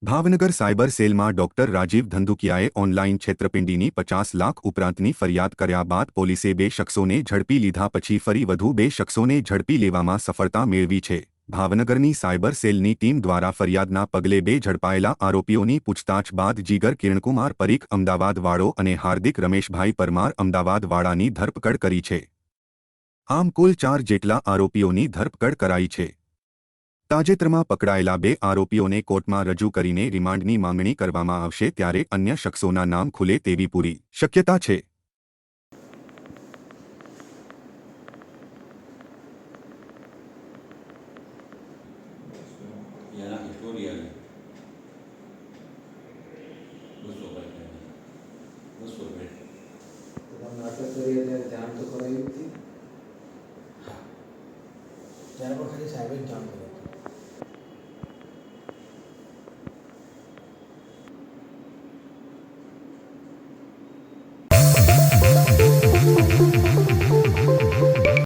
Bhavnagar cyber સેલમાં doctor Rajiv ધંધુકિયાએ online છેતરપિંડીની 50 lakh ઉપરાંતની ફરિયાદ કર્યા બાદ પોલીસે 2 શખ્સોને ઝડપી લીધા પછી ફરી વધુ 2 શખ્સોને ઝડપી લેવામાં સફળતા મેળવી છે। ભાવનગરની સાયબર સેલની ટીમ દ્વારા ફરિયાદના પગલે 2 ઝડપાયેલા આરોપીઓની પૂછતાછ બાદ જીગર કિરણકુમાર પરીખ અમદાવાદવાળો અને હાર્દિક રમેશભાઈ પરમાર અમદાવાદવાળાની ધરપકડ કરી છે। આમ કુલ 4 જેટલા આરોપીઓની ધરપકડ કરાઈ છે। તાજેતરમાં પકડાયેલા 2 આરોપીઓને કોર્ટમાં રજૂ કરીને રિમાન્ડની માંગણી કરવામાં આવશે ત્યારે અન્ય શખ્સોના નામ ખુલે તેવી પૂરી શક્યતા છે। નાટક કરી એટલે જાણ તો કરાવી હતી, ત્યારે પણ ખાલી સાહેબે જ જાણ કરી।